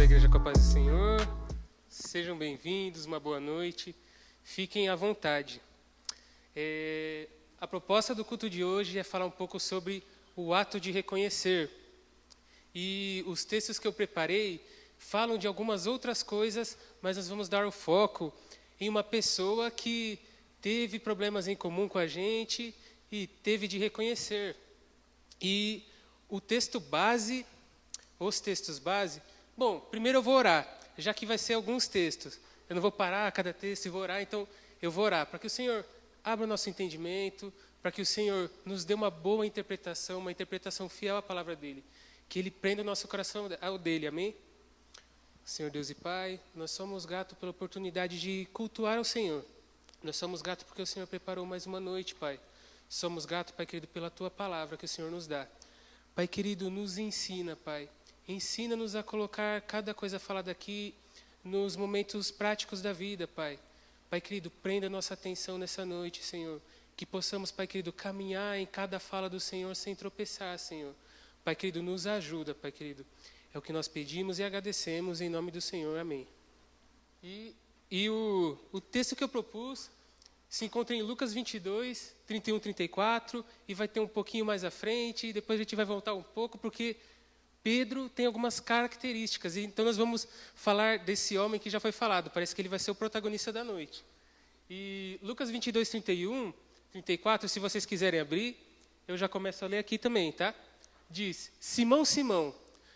igreja com a paz do Senhor. Sejam bem-vindos, uma boa noite. Fiquem à vontade. A proposta do culto de hoje é falar um pouco sobre o ato de reconhecer. E os textos que eu preparei falam de algumas outras coisas, mas nós vamos dar o foco em uma pessoa que teve problemas em comum com a gente e teve de reconhecer. E o texto base, os textos base... Bom, primeiro eu vou orar, já que vai ser alguns textos. Eu não vou parar a cada texto e vou orar, então eu vou orar para que o Senhor abra o nosso entendimento, para que o Senhor nos dê uma boa interpretação, uma interpretação fiel à palavra dEle. Que Ele prenda o nosso coração ao dEle, amém? Senhor Deus e Pai, nós somos gratos pela oportunidade de cultuar ao Senhor. Nós somos gratos porque o Senhor preparou mais uma noite, Pai. Somos gratos, Pai querido, pela Tua palavra que o Senhor nos dá. Pai querido, nos ensina, Pai. Ensina-nos a colocar cada coisa falada aqui nos momentos práticos da vida, Pai. Pai querido, prenda nossa atenção nessa noite, Senhor. Que possamos, Pai querido, caminhar em cada fala do Senhor sem tropeçar, Senhor. Pai querido, nos ajuda, Pai querido. É o que nós pedimos e agradecemos em nome do Senhor. Amém. E o texto que eu propus se encontra em Lucas 22, 31, 34, e vai ter um pouquinho mais à frente, e depois a gente vai voltar um pouco, porque Pedro tem algumas características, então nós vamos falar desse homem que já foi falado, parece que ele vai ser o protagonista da noite. E Lucas 22, 31, 34, se vocês quiserem abrir, eu já começo a ler aqui também, tá? Diz: Simão, Simão,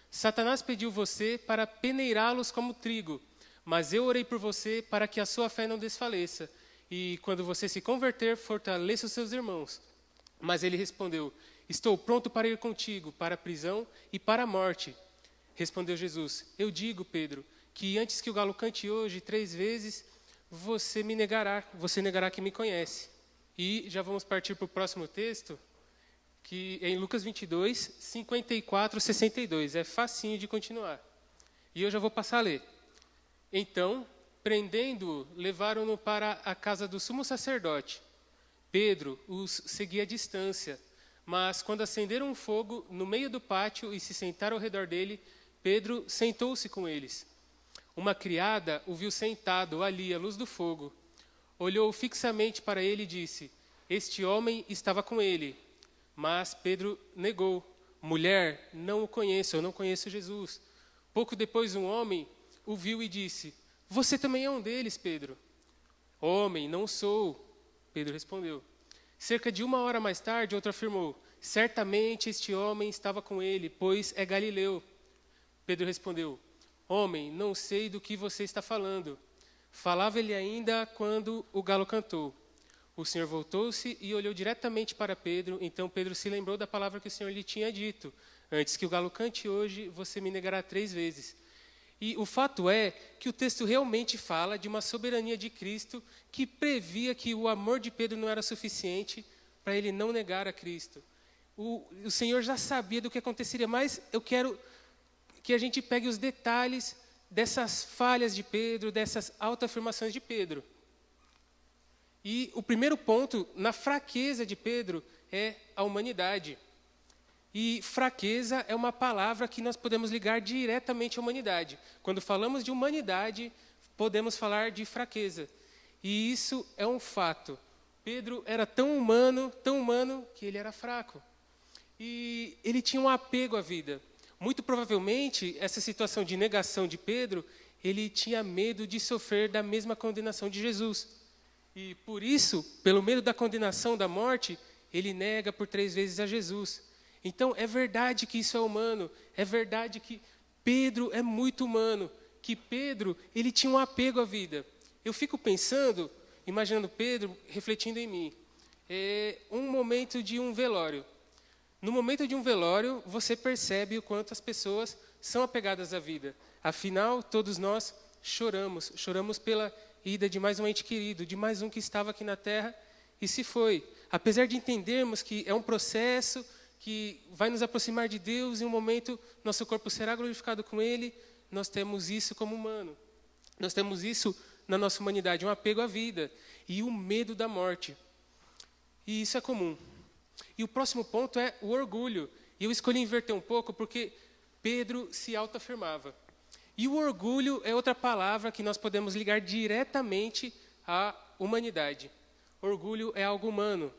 Satanás pediu você para peneirá-los como trigo, mas eu orei por você para que a sua fé não desfaleça, e quando você se converter, fortaleça os seus irmãos. Mas ele respondeu: estou pronto para ir contigo, para a prisão e para a morte. Respondeu Jesus: eu digo, Pedro, que antes que o galo cante hoje 3 vezes, você negará que me conhece. E já vamos partir para o próximo texto, que é em Lucas 22, 54, 62. É facinho de continuar. E eu já vou passar a ler. Então, prendendo-o, levaram-no para a casa do sumo sacerdote. Pedro os seguia à distância. Mas, quando acenderam um fogo no meio do pátio e se sentaram ao redor dele, Pedro sentou-se com eles. Uma criada o viu sentado ali à luz do fogo. Olhou fixamente para ele e disse: este homem estava com ele. Mas Pedro negou: mulher, não o conheço, eu não conheço Jesus. Pouco depois um homem o viu e disse: você também é um deles, Pedro. Homem, não sou, Pedro respondeu. Cerca de 1 hora mais tarde, outro afirmou: certamente este homem estava com ele, pois é galileu. Pedro respondeu: homem, não sei do que você está falando. Falava ele ainda quando o galo cantou. O Senhor voltou-se e olhou diretamente para Pedro. Então Pedro se lembrou da palavra que o Senhor lhe tinha dito: antes que o galo cante hoje, você me negará 3 vezes. E o fato é que o texto realmente fala de uma soberania de Cristo que previa que o amor de Pedro não era suficiente para ele não negar a Cristo. O Senhor já sabia do que aconteceria, mas eu quero que a gente pegue os detalhes dessas falhas de Pedro, dessas autoafirmações de Pedro. E o primeiro ponto, na fraqueza de Pedro, é a humanidade. E fraqueza é uma palavra que nós podemos ligar diretamente à humanidade. Quando falamos de humanidade, podemos falar de fraqueza. E isso é um fato. Pedro era tão humano, que ele era fraco. E ele tinha um apego à vida. Muito provavelmente, essa situação de negação de Pedro, ele tinha medo de sofrer da mesma condenação de Jesus. E por isso, pelo medo da condenação da morte, ele nega por 3 vezes a Jesus. Então, é verdade que isso é humano, é verdade que Pedro é muito humano, que Pedro, ele tinha um apego à vida. Eu fico pensando, imaginando Pedro, refletindo em mim. Um momento de um velório. No momento de um velório, você percebe o quanto as pessoas são apegadas à vida. Afinal, todos nós choramos pela ida de mais um ente querido, de mais um que estava aqui na terra e se foi. Apesar de entendermos que é um processo que vai nos aproximar de Deus, em um momento nosso corpo será glorificado com Ele, nós temos isso como humano. Nós temos isso na nossa humanidade, um apego à vida e o medo da morte. E isso é comum. E o próximo ponto é o orgulho. E eu escolhi inverter um pouco porque Pedro se autoafirmava. E o orgulho é outra palavra que nós podemos ligar diretamente à humanidade. Orgulho é algo humano.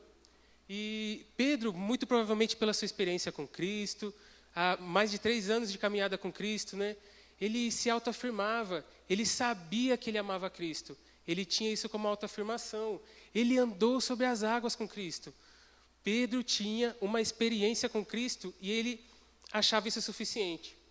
E Pedro, muito provavelmente pela sua experiência com Cristo, há mais de 3 anos de caminhada com Cristo, né? Ele se autoafirmava, ele sabia que ele amava Cristo. Ele tinha isso como autoafirmação. Ele andou sobre as águas com Cristo. Pedro tinha uma experiência com Cristo e ele achava isso suficiente.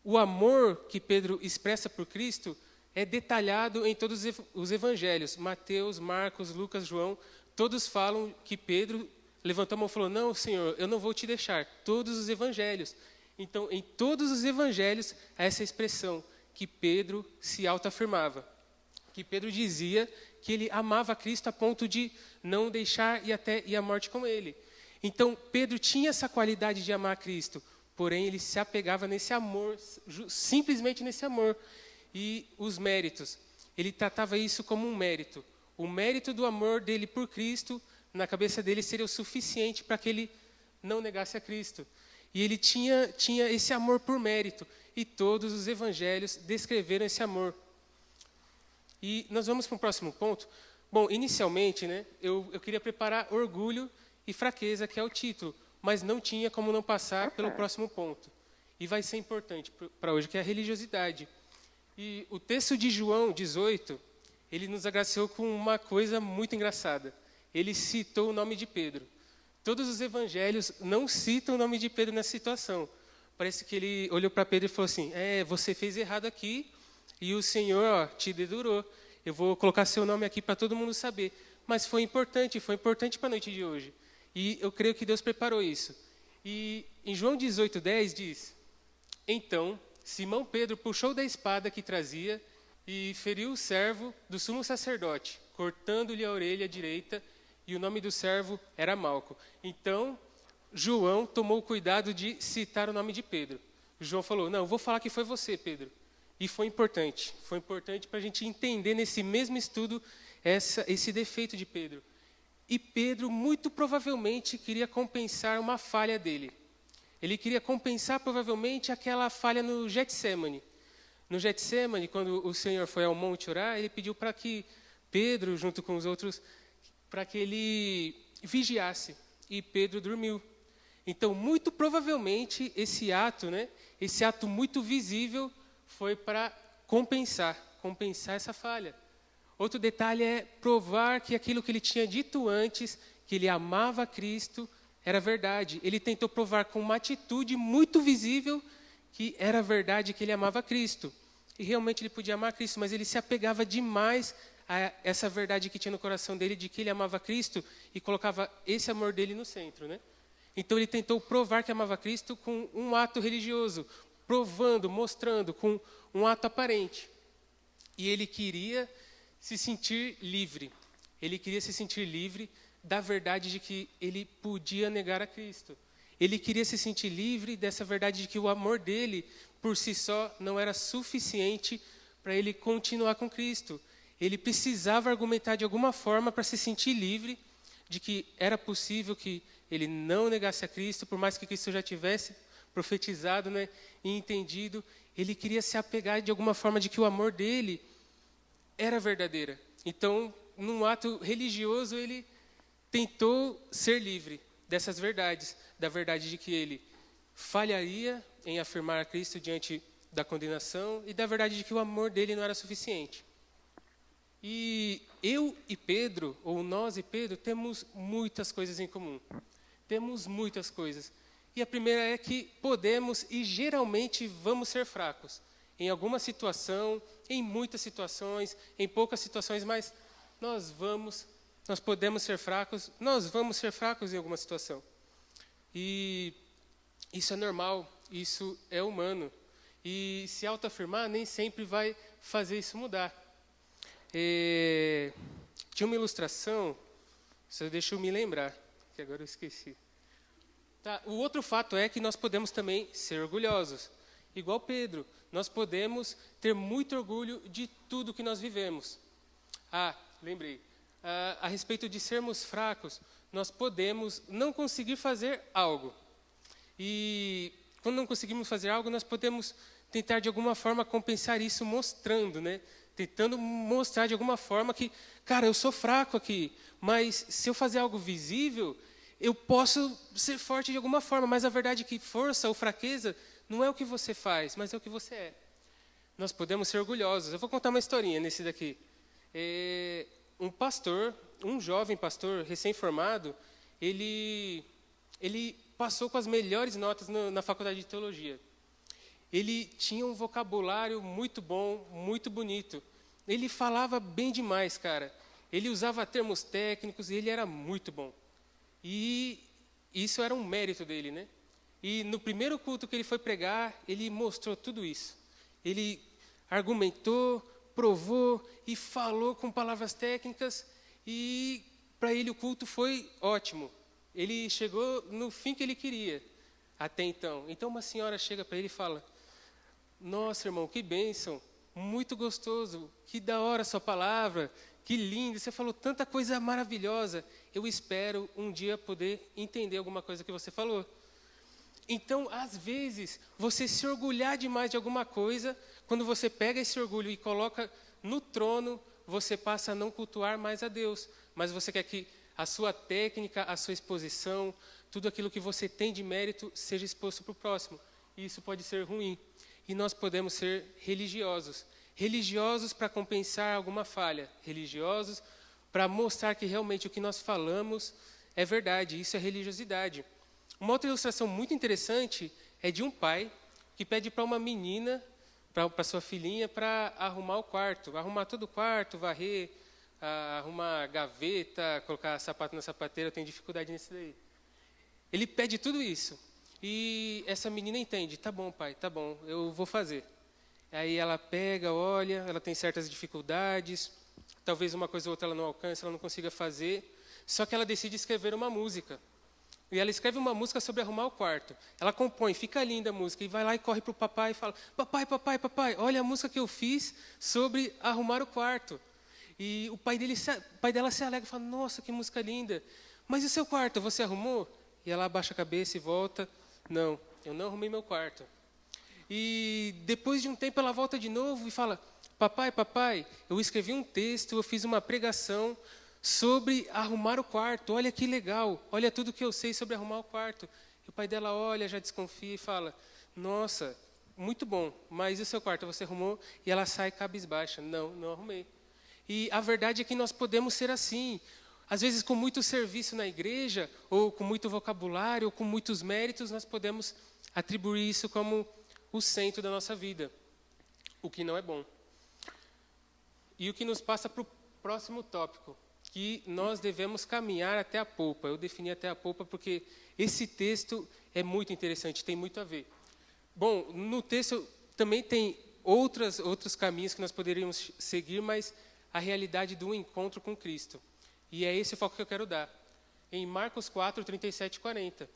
O amor que Pedro expressa por Cristo é detalhado em todos os evangelhos. Mateus, Marcos, Lucas, João, todos falam que Pedro levantou a mão e falou: não, Senhor, eu não vou te deixar. Todos os evangelhos. Então, em todos os evangelhos, há essa expressão que Pedro se autoafirmava. Que Pedro dizia que ele amava Cristo a ponto de não deixar e até ir à morte com ele. Então, Pedro tinha essa qualidade de amar Cristo, porém ele se apegava nesse amor, simplesmente nesse amor. E os méritos, ele tratava isso como um mérito. O mérito do amor dele por Cristo, na cabeça dele, seria o suficiente para que ele não negasse a Cristo. E ele tinha esse amor por mérito, e todos os evangelhos descreveram esse amor. E nós vamos para o próximo ponto. Bom, inicialmente, né, eu queria preparar orgulho e fraqueza, que é o título, mas não tinha como não passar pelo próximo ponto. E vai ser importante para hoje, que é a religiosidade. E o texto de João 18, ele nos agraciou com uma coisa muito engraçada. Ele citou o nome de Pedro. Todos os evangelhos não citam o nome de Pedro nessa situação. Parece que ele olhou para Pedro e falou assim: você fez errado aqui, e o Senhor te dedurou. Eu vou colocar seu nome aqui para todo mundo saber. Mas foi importante para a noite de hoje. E eu creio que Deus preparou isso. E em João 18:10 diz: então, Simão Pedro puxou da espada que trazia e feriu o servo do sumo sacerdote, cortando-lhe a orelha direita, e o nome do servo era Malco. Então, João tomou cuidado de citar o nome de Pedro. João falou: não, eu vou falar que foi você, Pedro. E foi importante para a gente entender nesse mesmo estudo esse defeito de Pedro. E Pedro, muito provavelmente, queria compensar uma falha dele. Ele queria compensar, provavelmente, aquela falha no Getsemane. No Getsemane, quando o Senhor foi ao monte orar, ele pediu para que Pedro, junto com os outros, para que ele vigiasse. E Pedro dormiu. Então, muito provavelmente, esse ato muito visível, foi para compensar essa falha. Outro detalhe é provar que aquilo que ele tinha dito antes, que ele amava Cristo, era verdade. Ele tentou provar com uma atitude muito visível que era verdade, que ele amava Cristo. E realmente ele podia amar Cristo, mas ele se apegava demais a essa verdade que tinha no coração dele, de que ele amava Cristo, e colocava esse amor dele no centro, né? Então ele tentou provar que amava Cristo com um ato religioso, provando, mostrando, com um ato aparente. E ele queria se sentir livre. Ele queria se sentir livre da verdade de que ele podia negar a Cristo. Ele queria se sentir livre dessa verdade de que o amor dele, por si só, não era suficiente para ele continuar com Cristo. Ele precisava argumentar de alguma forma para se sentir livre de que era possível que ele não negasse a Cristo, por mais que Cristo já tivesse profetizado, né, e entendido. Ele queria se apegar de alguma forma de que o amor dele era verdadeiro. Então, num ato religioso, ele tentou ser livre dessas verdades, da verdade de que ele falharia em afirmar a Cristo diante da condenação e da verdade de que o amor dele não era suficiente. E eu e Pedro, ou nós e Pedro, temos muitas coisas em comum. Temos muitas coisas. E a primeira é que podemos e geralmente vamos ser fracos. Em alguma situação, em muitas situações, em poucas situações, mas nós podemos ser fracos, nós vamos ser fracos em alguma situação. E isso é normal, isso é humano. E se autoafirmar nem sempre vai fazer isso mudar. Tinha uma ilustração, só deixa eu me lembrar, que agora eu esqueci. Tá, o outro fato é que nós podemos também ser orgulhosos. Igual Pedro, nós podemos ter muito orgulho de tudo que nós vivemos. Lembrei. A respeito de sermos fracos, nós podemos não conseguir fazer algo. E quando não conseguimos fazer algo, nós podemos tentar de alguma forma compensar isso mostrando, né? Tentando mostrar de alguma forma que, cara, eu sou fraco aqui, mas se eu fazer algo visível, eu posso ser forte de alguma forma, mas a verdade é que força ou fraqueza não é o que você faz, mas é o que você é. Nós podemos ser orgulhosos. Eu vou contar uma historinha nesse daqui. Um pastor, um jovem pastor recém-formado, ele passou com as melhores notas na faculdade de teologia. Ele tinha um vocabulário muito bom, muito bonito. Ele falava bem demais, cara. Ele usava termos técnicos e ele era muito bom. E isso era um mérito dele, né? E no primeiro culto que ele foi pregar, ele mostrou tudo isso. Ele argumentou, provou e falou com palavras técnicas. E para ele o culto foi ótimo. Ele chegou no fim que ele queria, até então. Então uma senhora chega para ele e fala: nossa, irmão, que bênção, muito gostoso, que da hora a sua palavra, que lindo, você falou tanta coisa maravilhosa. Eu espero um dia poder entender alguma coisa que você falou. Então, às vezes, você se orgulhar demais de alguma coisa, quando você pega esse orgulho e coloca no trono, você passa a não cultuar mais a Deus. Mas você quer que a sua técnica, a sua exposição, tudo aquilo que você tem de mérito, seja exposto para o próximo. E isso pode ser ruim. E nós podemos ser religiosos. Religiosos para compensar alguma falha. Religiosos para mostrar que realmente o que nós falamos é verdade. Isso é religiosidade. Uma outra ilustração muito interessante é de um pai que pede para uma menina, para sua filhinha, para arrumar o quarto. Arrumar todo o quarto, varrer, arrumar gaveta, colocar sapato na sapateira. Eu tenho dificuldade nisso daí. Ele pede tudo isso. E essa menina entende: tá bom, pai, tá bom, eu vou fazer. Aí ela pega, olha, ela tem certas dificuldades, talvez uma coisa ou outra ela não alcance, ela não consiga fazer, só que ela decide escrever uma música. E ela escreve uma música sobre arrumar o quarto. Ela compõe, fica linda a música, e vai lá e corre para o papai e fala: papai, papai, papai, olha a música que eu fiz sobre arrumar o quarto. E o pai dela se alegra e fala: nossa, que música linda, mas e o seu quarto, você arrumou? E ela abaixa a cabeça e volta: não, eu não arrumei meu quarto. E depois de um tempo ela volta de novo e fala: papai, papai, eu escrevi um texto, eu fiz uma pregação sobre arrumar o quarto, olha que legal, olha tudo que eu sei sobre arrumar o quarto. E o pai dela olha, já desconfia e fala: nossa, muito bom, mas e o seu quarto, você arrumou? E ela sai cabisbaixa: não, não arrumei. E a verdade é que nós podemos ser assim. Às vezes, com muito serviço na igreja, ou com muito vocabulário, ou com muitos méritos, nós podemos atribuir isso como o centro da nossa vida, o que não é bom. E o que nos passa para o próximo tópico, que nós devemos caminhar até a polpa. Eu defini até a polpa porque esse texto é muito interessante, tem muito a ver. Bom, no texto também tem outros caminhos que nós poderíamos seguir, mas a realidade do encontro com Cristo. E é esse o foco que eu quero dar. Em Marcos 4, 37 e 40.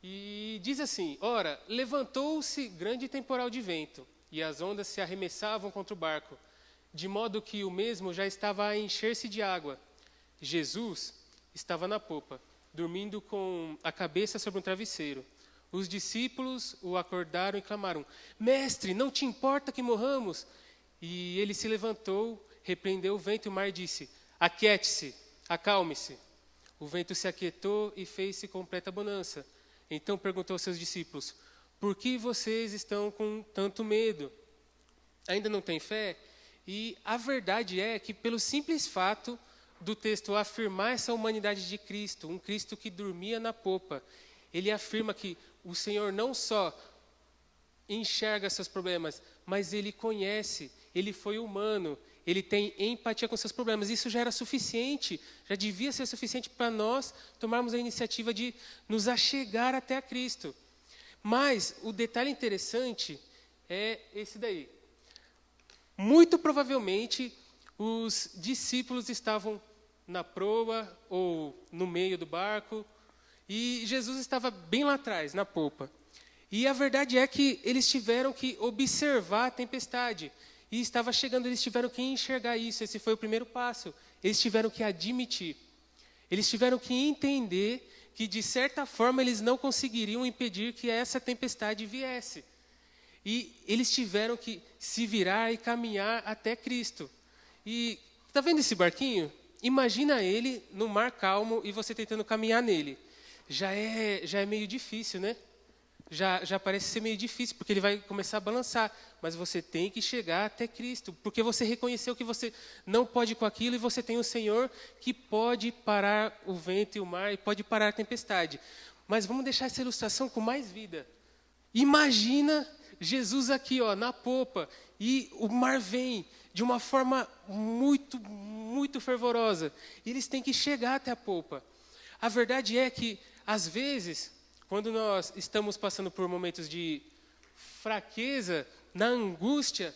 E diz assim: ora, levantou-se grande temporal de vento, e as ondas se arremessavam contra o barco, de modo que o mesmo já estava a encher-se de água. Jesus estava na popa, dormindo com a cabeça sobre um travesseiro. Os discípulos o acordaram e clamaram: mestre, não te importa que morramos? E ele se levantou, repreendeu o vento e o mar e disse: aquiete-se, acalme-se. O vento se aquietou e fez-se completa bonança. Então perguntou aos seus discípulos: por que vocês estão com tanto medo? Ainda não têm fé? E a verdade é que, pelo simples fato do texto afirmar essa humanidade de Cristo, um Cristo que dormia na popa, ele afirma que o Senhor não só enxerga seus problemas, mas ele conhece, ele foi humano, ele tem empatia com seus problemas. Isso já era suficiente, já devia ser suficiente para nós tomarmos a iniciativa de nos achegar até a Cristo. Mas o detalhe interessante é esse daí. Muito provavelmente, os discípulos estavam na proa ou no meio do barco, e Jesus estava bem lá atrás, na popa. E a verdade é que eles tiveram que observar a tempestade. E estava chegando, eles tiveram que enxergar isso. Esse foi o primeiro passo. Eles tiveram que admitir. Eles tiveram que entender que, de certa forma, eles não conseguiriam impedir que essa tempestade viesse. E eles tiveram que se virar e caminhar até Cristo. E está vendo esse barquinho? Imagina ele no mar calmo e você tentando caminhar nele. Já é meio difícil, né? Já parece ser meio difícil, porque ele vai começar a balançar. Mas você tem que chegar até Cristo, porque você reconheceu que você não pode com aquilo e você tem o Senhor que pode parar o vento e o mar e pode parar a tempestade. Mas vamos deixar essa ilustração com mais vida. Imagina Jesus aqui, ó, na popa, e o mar vem de uma forma muito, muito fervorosa. E eles têm que chegar até a popa. A verdade é que, às vezes, quando nós estamos passando por momentos de fraqueza, na angústia,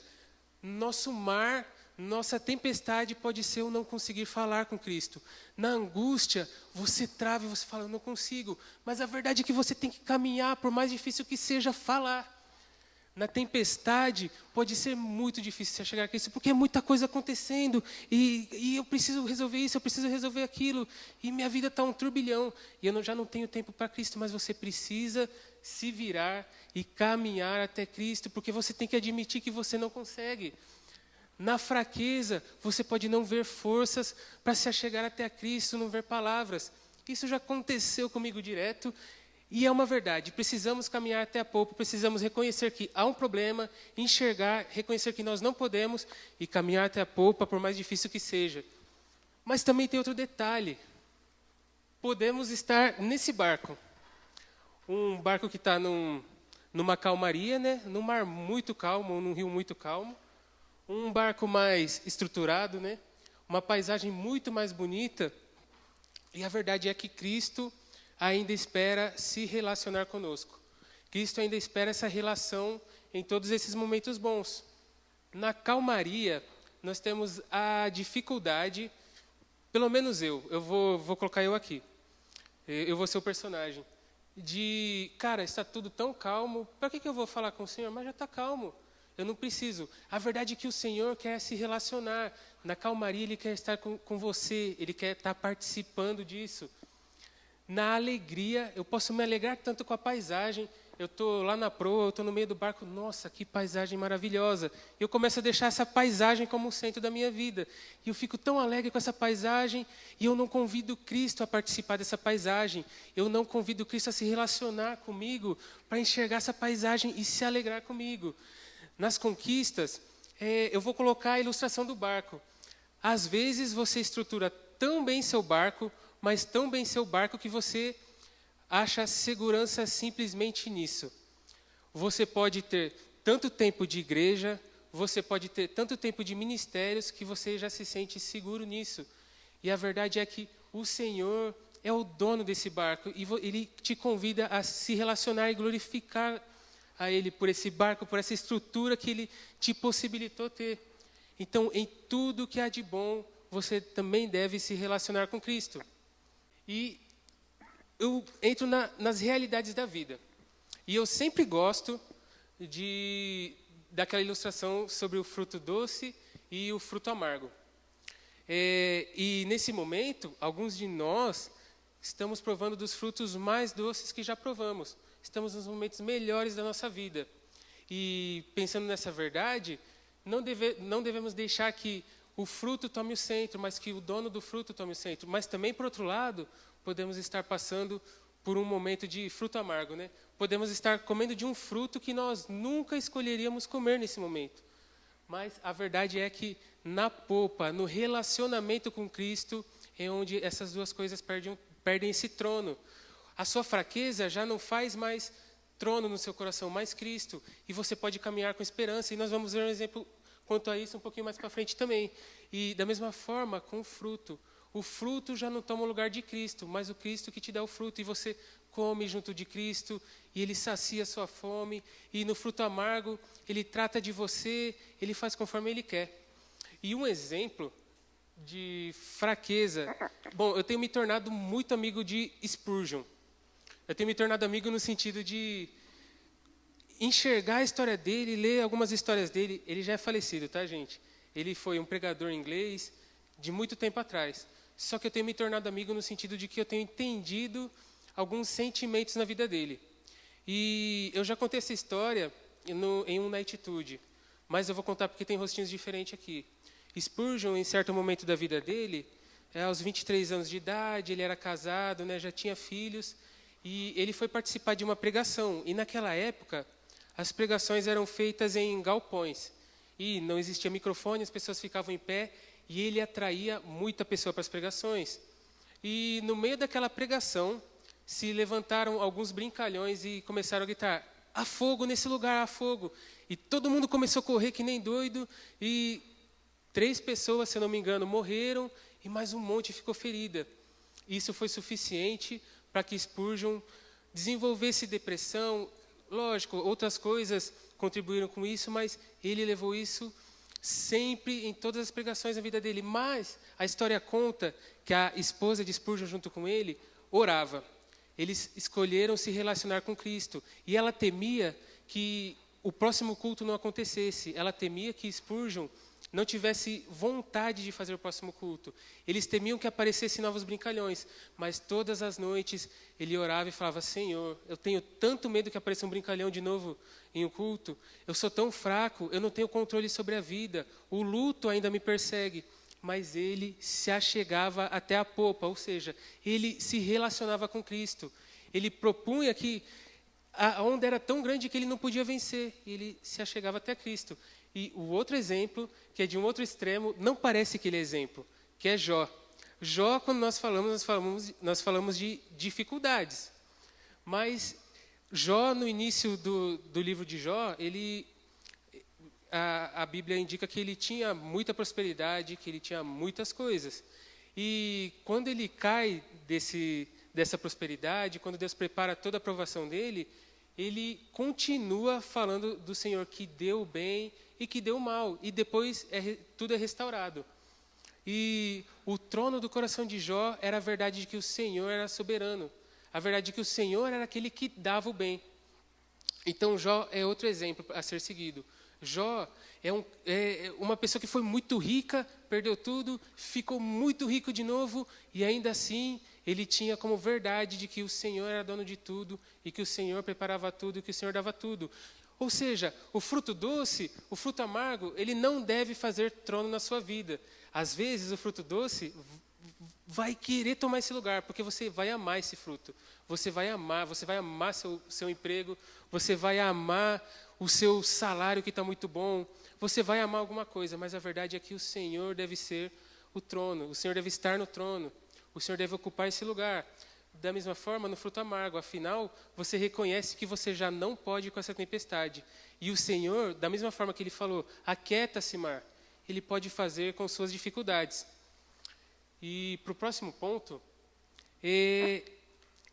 nosso mar, nossa tempestade pode ser o não conseguir falar com Cristo. Na angústia, você trava e você fala, eu não consigo. Mas a verdade é que você tem que caminhar, por mais difícil que seja, falar. Na tempestade, pode ser muito difícil você chegar a Cristo, porque é muita coisa acontecendo, e eu preciso resolver isso, eu preciso resolver aquilo, e minha vida está um turbilhão, e eu já não tenho tempo para Cristo, mas você precisa se virar e caminhar até Cristo, porque você tem que admitir que você não consegue. Na fraqueza, você pode não ver forças para se achegar até a Cristo, não ver palavras. Isso já aconteceu comigo direto, e é uma verdade, precisamos caminhar até a popa, precisamos reconhecer que há um problema, enxergar, reconhecer que nós não podemos e caminhar até a popa, por mais difícil que seja. Mas também tem outro detalhe. Podemos estar nesse barco. Um barco que está numa calmaria, né? Num mar muito calmo, num rio muito calmo. Um barco mais estruturado, né? Uma paisagem muito mais bonita. E a verdade é que Cristo ainda espera se relacionar conosco. Cristo ainda espera essa relação em todos esses momentos bons. Na calmaria, nós temos a dificuldade, pelo menos eu vou colocar eu aqui, eu vou ser o personagem, cara, está tudo tão calmo, para que eu vou falar com o Senhor? Mas já está calmo, eu não preciso. A verdade é que o Senhor quer se relacionar. Na calmaria, Ele quer estar com você, Ele quer estar participando disso. Na alegria, eu posso me alegrar tanto com a paisagem. Eu estou lá na proa, eu estou no meio do barco. Nossa, que paisagem maravilhosa. Eu começo a deixar essa paisagem como o centro da minha vida. E eu fico tão alegre com essa paisagem e eu não convido Cristo a participar dessa paisagem. Eu não convido Cristo a se relacionar comigo para enxergar essa paisagem e se alegrar comigo. Nas conquistas, eu vou colocar a ilustração do barco. Às vezes você estrutura tão bem seu barco, mas tão bem seu barco que você acha segurança simplesmente nisso. Você pode ter tanto tempo de igreja, você pode ter tanto tempo de ministérios que você já se sente seguro nisso. E a verdade é que o Senhor é o dono desse barco e Ele te convida a se relacionar e glorificar a Ele por esse barco, por essa estrutura que Ele te possibilitou ter. Então, em tudo que há de bom, você também deve se relacionar com Cristo. E eu entro nas realidades da vida. E eu sempre gosto daquela ilustração sobre o fruto doce e o fruto amargo. E nesse momento, alguns de nós estamos provando dos frutos mais doces que já provamos. Estamos nos momentos melhores da nossa vida. E pensando nessa verdade, não devemos deixar que o fruto tome o centro, mas que o dono do fruto tome o centro. Mas também, por outro lado, podemos estar passando por um momento de fruto amargo, né? Podemos estar comendo de um fruto que nós nunca escolheríamos comer nesse momento. Mas a verdade é que na popa, no relacionamento com Cristo, é onde essas duas coisas perdem esse trono. A sua fraqueza já não faz mais trono no seu coração, mais Cristo. E você pode caminhar com esperança. E nós vamos ver um exemplo quanto a isso um pouquinho mais para frente também. E da mesma forma, com o fruto. O fruto já não toma o lugar de Cristo, mas o Cristo que te dá o fruto. E você come junto de Cristo, e Ele sacia a sua fome. E no fruto amargo, Ele trata de você, Ele faz conforme Ele quer. E um exemplo de fraqueza... Bom, eu tenho me tornado muito amigo de Spurgeon. Eu tenho me tornado amigo no sentido de enxergar a história dele, ler algumas histórias dele. Ele já é falecido, tá, gente? Ele foi um pregador inglês de muito tempo atrás. Só que eu tenho me tornado amigo no sentido de que eu tenho entendido alguns sentimentos na vida dele. E eu já contei essa história em uma atitude, mas eu vou contar porque tem rostinhos diferentes aqui. Spurgeon, em certo momento da vida dele, aos 23 anos de idade, ele era casado, né, já tinha filhos, e ele foi participar de uma pregação. E naquela época, as pregações eram feitas em galpões, e não existia microfone, as pessoas ficavam em pé, e ele atraía muita pessoa para as pregações. E no meio daquela pregação, se levantaram alguns brincalhões e começaram a gritar: há fogo nesse lugar, há fogo. E todo mundo começou a correr que nem doido, e 3 pessoas, se eu não me engano, morreram, e mais um monte ficou ferida. Isso foi suficiente para que Spurgeon desenvolvesse depressão. Lógico, outras coisas contribuíram com isso, mas ele levou isso sempre em todas as pregações da vida dele. Mas a história conta que a esposa de Spurgeon, junto com ele, orava. Eles escolheram se relacionar com Cristo. E ela temia que o próximo culto não acontecesse. Ela temia que Spurgeon não tivesse vontade de fazer o próximo culto. Eles temiam que aparecessem novos brincalhões. Mas todas as noites ele orava e falava: Senhor, eu tenho tanto medo que apareça um brincalhão de novo em um culto. Eu sou tão fraco, eu não tenho controle sobre a vida. O luto ainda me persegue. Mas ele se achegava até a popa, ou seja, ele se relacionava com Cristo. Ele propunha que a onda era tão grande que ele não podia vencer, e ele se achegava até Cristo. E o outro exemplo, que é de um outro extremo, não parece aquele exemplo, que é Jó. Jó, quando nós falamos de dificuldades. Mas Jó, no início do livro de Jó, a Bíblia indica que ele tinha muita prosperidade, que ele tinha muitas coisas. E quando ele cai dessa prosperidade, quando Deus prepara toda a aprovação dele, ele continua falando do Senhor que deu o bem e que deu o mal. E depois tudo é restaurado. E o trono do coração de Jó era a verdade de que o Senhor era soberano. A verdade de que o Senhor era aquele que dava o bem. Então Jó é outro exemplo a ser seguido. Jó é uma pessoa que foi muito rica, perdeu tudo, ficou muito rico de novo, e ainda assim ele tinha como verdade de que o Senhor era dono de tudo, e que o Senhor preparava tudo, e que o Senhor dava tudo. Ou seja, o fruto doce, o fruto amargo, ele não deve fazer trono na sua vida. Às vezes o fruto doce vai querer tomar esse lugar, porque você vai amar esse fruto. Você vai amar seu emprego, você vai amar o seu salário que está muito bom, você vai amar alguma coisa, mas a verdade é que o Senhor deve ser o trono, o Senhor deve estar no trono, o Senhor deve ocupar esse lugar. Da mesma forma, no fruto amargo, afinal, você reconhece que você já não pode ir com essa tempestade. E o Senhor, da mesma forma que Ele falou, aquieta-se, mar, Ele pode fazer com suas dificuldades. E para o próximo ponto,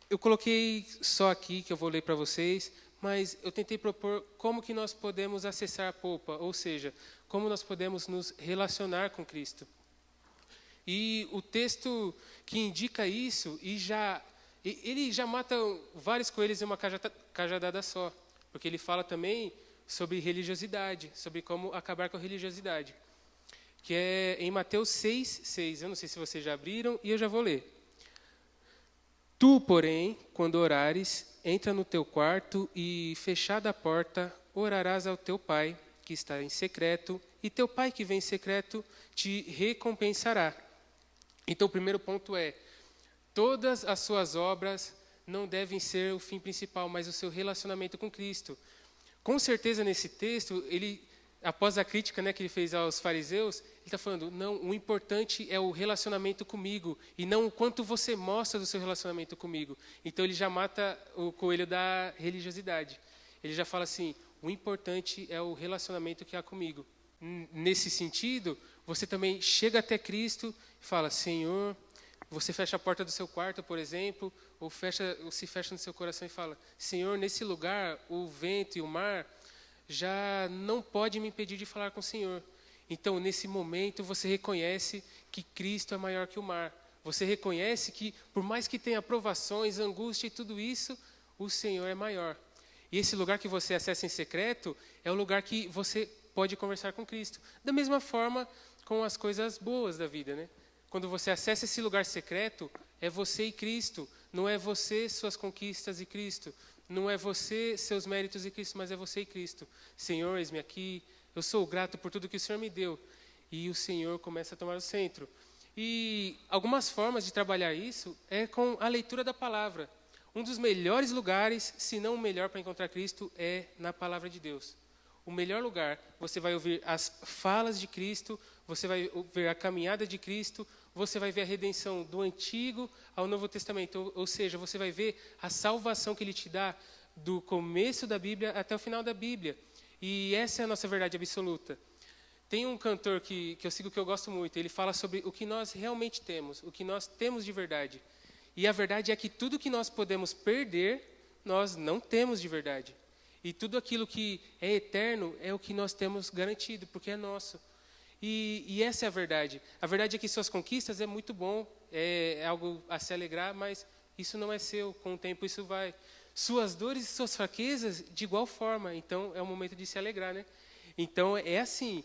eu coloquei só aqui, que eu vou ler para vocês, mas eu tentei propor como que nós podemos acessar a polpa, ou seja, como nós podemos nos relacionar com Cristo. E o texto que indica isso, ele já mata vários coelhos em uma cajadada só, porque ele fala também sobre religiosidade, sobre como acabar com a religiosidade, que é em Mateus 6:6. Eu não sei se vocês já abriram, e eu já vou ler. Tu, porém, quando orares, entra no teu quarto e, fechada a porta, orarás ao teu Pai, que está em secreto, e teu Pai que vem em secreto te recompensará. Então, o primeiro ponto é: todas as suas obras não devem ser o fim principal, mas o seu relacionamento com Cristo. Com certeza, nesse texto, após a crítica, né, que ele fez aos fariseus, ele está falando: não, o importante é o relacionamento comigo, e não o quanto você mostra do seu relacionamento comigo. Então, ele já mata o coelho da religiosidade. Ele já fala assim: o importante é o relacionamento que há comigo. Nesse sentido, você também chega até Cristo e fala: Senhor, você fecha a porta do seu quarto, por exemplo, ou se fecha no seu coração e fala: Senhor, nesse lugar, o vento e o mar já não pode me impedir de falar com o Senhor. Então, nesse momento, você reconhece que Cristo é maior que o mar. Você reconhece que, por mais que tenha provações, angústia e tudo isso, o Senhor é maior. E esse lugar que você acessa em secreto é o lugar que você pode conversar com Cristo. Da mesma forma com as coisas boas da vida, né? Quando você acessa esse lugar secreto, é você e Cristo. Não é você, suas conquistas e Cristo. Não é você, seus méritos e Cristo, mas é você e Cristo. Senhor, eis-me aqui, eu sou grato por tudo que o Senhor me deu. E o Senhor começa a tomar o centro. E algumas formas de trabalhar isso é com a leitura da palavra. Um dos melhores lugares, se não o melhor para encontrar Cristo, é na palavra de Deus. O melhor lugar, você vai ouvir as falas de Cristo, você vai ver a caminhada de Cristo, você vai ver a redenção do Antigo ao Novo Testamento. Ou seja, você vai ver a salvação que Ele te dá do começo da Bíblia até o final da Bíblia. E essa é a nossa verdade absoluta. Tem um cantor que eu sigo que eu gosto muito, ele fala sobre o que nós realmente temos, o que nós temos de verdade. E a verdade é que tudo que nós podemos perder, nós não temos de verdade. E tudo aquilo que é eterno é o que nós temos garantido, porque é nosso. E essa é a verdade. A verdade é que suas conquistas é muito bom, é algo a se alegrar, mas isso não é seu, com o tempo isso vai. Suas dores e suas fraquezas, de igual forma, então é o momento de se alegrar, né? Então é assim,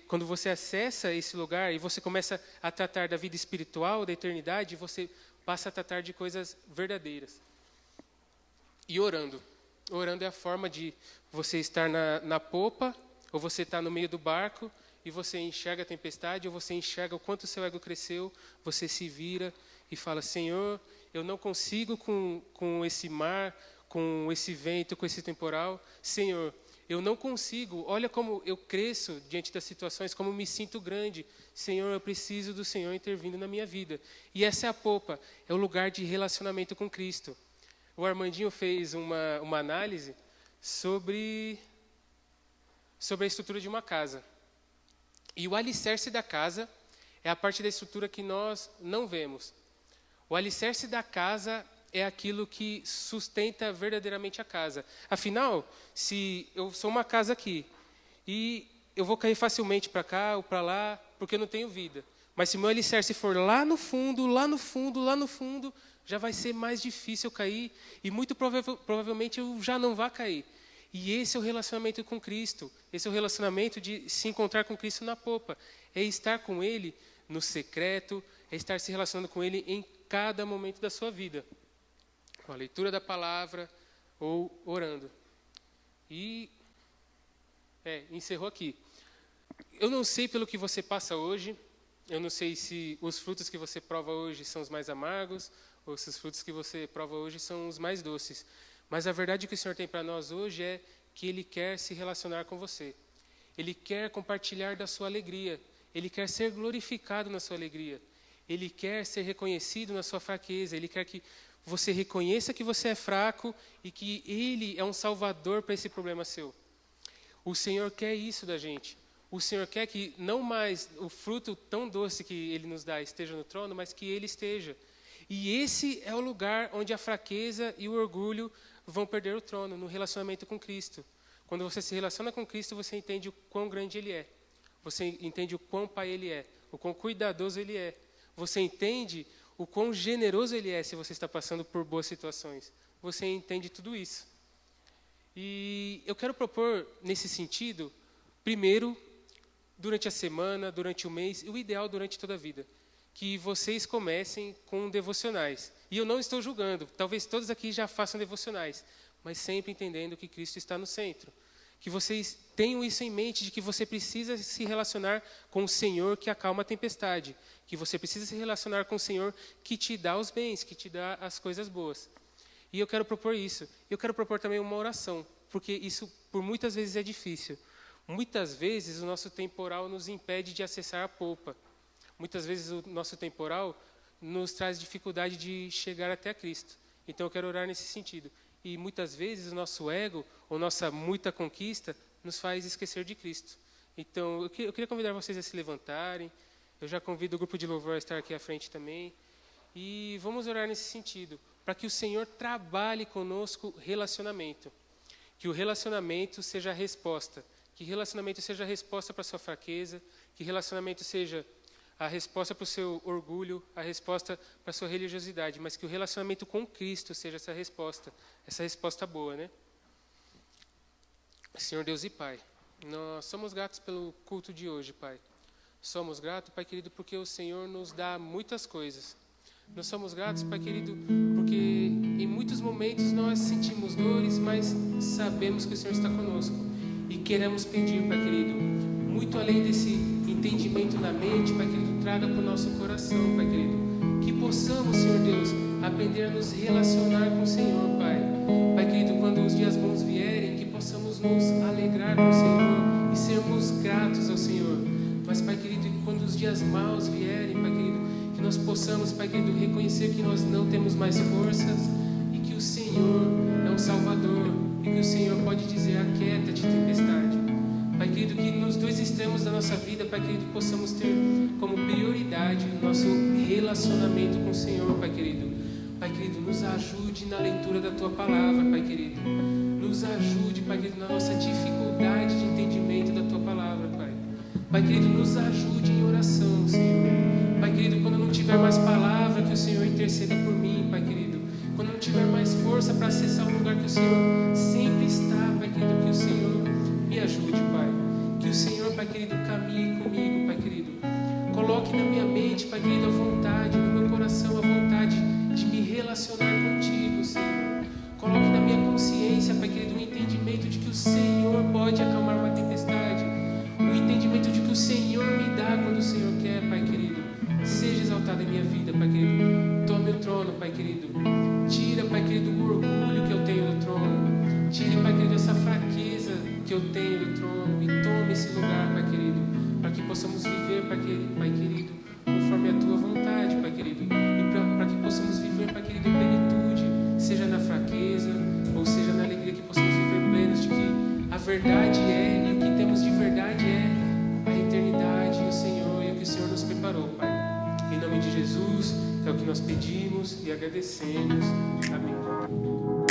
quando você acessa esse lugar e você começa a tratar da vida espiritual, da eternidade, você passa a tratar de coisas verdadeiras. E orando. Orando é a forma de você estar na popa, ou você está no meio do barco, e você enxerga a tempestade, ou você enxerga o quanto o seu ego cresceu, você se vira e fala, Senhor, eu não consigo com esse mar, com esse vento, com esse temporal. Senhor, eu não consigo, olha como eu cresço diante das situações, como me sinto grande. Senhor, eu preciso do Senhor intervindo na minha vida. E essa é a popa, é o lugar de relacionamento com Cristo. O Armandinho fez uma análise sobre a estrutura de uma casa. E o alicerce da casa é a parte da estrutura que nós não vemos. O alicerce da casa é aquilo que sustenta verdadeiramente a casa. Afinal, se eu sou uma casa aqui e eu vou cair facilmente para cá ou para lá, porque eu não tenho vida. Mas se o meu alicerce for lá no fundo, lá no fundo, lá no fundo, já vai ser mais difícil eu cair e muito provavelmente eu já não vá cair. E esse é o relacionamento com Cristo. Esse é o relacionamento de se encontrar com Cristo na popa. É estar com Ele no secreto, é estar se relacionando com Ele em cada momento da sua vida. Com a leitura da palavra ou orando. E encerrou aqui. Eu não sei pelo que você passa hoje, eu não sei se os frutos que você prova hoje são os mais amargos, ou se os frutos que você prova hoje são os mais doces. Mas a verdade que o Senhor tem para nós hoje é que Ele quer se relacionar com você. Ele quer compartilhar da sua alegria. Ele quer ser glorificado na sua alegria. Ele quer ser reconhecido na sua fraqueza. Ele quer que você reconheça que você é fraco e que Ele é um salvador para esse problema seu. O Senhor quer isso da gente. O Senhor quer que não mais o fruto tão doce que Ele nos dá esteja no trono, mas que Ele esteja. E esse é o lugar onde a fraqueza e o orgulho vão perder o trono, no relacionamento com Cristo. Quando você se relaciona com Cristo, você entende o quão grande Ele é. Você entende o quão Pai Ele é, o quão cuidadoso Ele é. Você entende o quão generoso Ele é se você está passando por boas situações. Você entende tudo isso. E eu quero propor, nesse sentido, primeiro, durante a semana, durante o mês, e o ideal durante toda a vida, que vocês comecem com devocionais. E eu não estou julgando, talvez todos aqui já façam devocionais, mas sempre entendendo que Cristo está no centro. Que vocês tenham isso em mente, de que você precisa se relacionar com o Senhor que acalma a tempestade. Que você precisa se relacionar com o Senhor que te dá os bens, que te dá as coisas boas. E eu quero propor isso. Eu quero propor também uma oração, porque isso por muitas vezes é difícil. Muitas vezes o nosso temporal nos impede de acessar a popa. Muitas vezes o nosso temporal nos traz dificuldade de chegar até a Cristo. Então eu quero orar nesse sentido. E muitas vezes o nosso ego, ou nossa muita conquista, nos faz esquecer de Cristo. Então eu queria convidar vocês a se levantarem. Eu já convido o grupo de louvor a estar aqui à frente também. E vamos orar nesse sentido, para que o Senhor trabalhe conosco relacionamento. Que o relacionamento seja a resposta. Que relacionamento seja a resposta para a sua fraqueza. Que relacionamento seja a resposta para o seu orgulho, a resposta para a sua religiosidade, mas que o relacionamento com Cristo seja essa resposta boa, né? Senhor Deus e Pai, nós somos gratos pelo culto de hoje, Pai. Somos gratos, Pai querido, porque o Senhor nos dá muitas coisas. Nós somos gratos, Pai querido, porque em muitos momentos nós sentimos dores, mas sabemos que o Senhor está conosco. E queremos pedir, Pai querido, muito além desse entendimento na mente, Pai querido, traga para o nosso coração, Pai querido, que possamos, Senhor Deus, aprender a nos relacionar com o Senhor, Pai. Pai querido, quando os dias bons vierem, que possamos nos alegrar com o Senhor e sermos gratos ao Senhor. Mas, Pai querido, quando os dias maus vierem, Pai querido, que nós possamos, Pai querido, reconhecer que nós não temos mais forças e que o Senhor é o Salvador e que o Senhor pode dizer: aquieta-te, tempestade. Pai querido, que nos dois extremos da nossa vida, Pai querido, possamos ter como prioridade o nosso relacionamento com o Senhor, Pai querido. Pai querido, nos ajude na leitura da Tua Palavra, Pai querido. Nos ajude, Pai querido, na nossa dificuldade de entendimento da Tua Palavra, Pai. Pai querido, nos ajude em oração, Senhor. Pai querido, quando não tiver mais palavra, que o Senhor interceda por mim, Pai querido. Quando não tiver mais força para acessar um lugar que o Senhor sempre está, Pai querido, que o Senhor me ajude, Pai. Que o Senhor, Pai querido, caminhe comigo, Pai querido. Coloque na minha mente, Pai querido, a vontade, no meu coração, a vontade de me relacionar contigo, Senhor. Coloque na minha consciência, Pai querido, o entendimento de que o Senhor pode acalmar uma tempestade. O entendimento de que o Senhor me dá quando o Senhor quer, Pai querido. Seja exaltado em minha vida, Pai querido. Tome o trono, Pai querido. Tira, Pai querido, o orgulho que eu tenho do trono. Tire, Pai querido, essa fraqueza que eu tenho do trono. E tome esse lugar, Pai querido, para que possamos viver, Pai querido, conforme a Tua vontade, Pai querido. E para que possamos viver, Pai querido, em plenitude, seja na fraqueza ou seja na alegria, que possamos viver plenos de que a verdade é, e o que temos de verdade é a eternidade e o Senhor, e o que o Senhor nos preparou, Pai. Em nome de Jesus, é o que nós pedimos e agradecemos. Amém.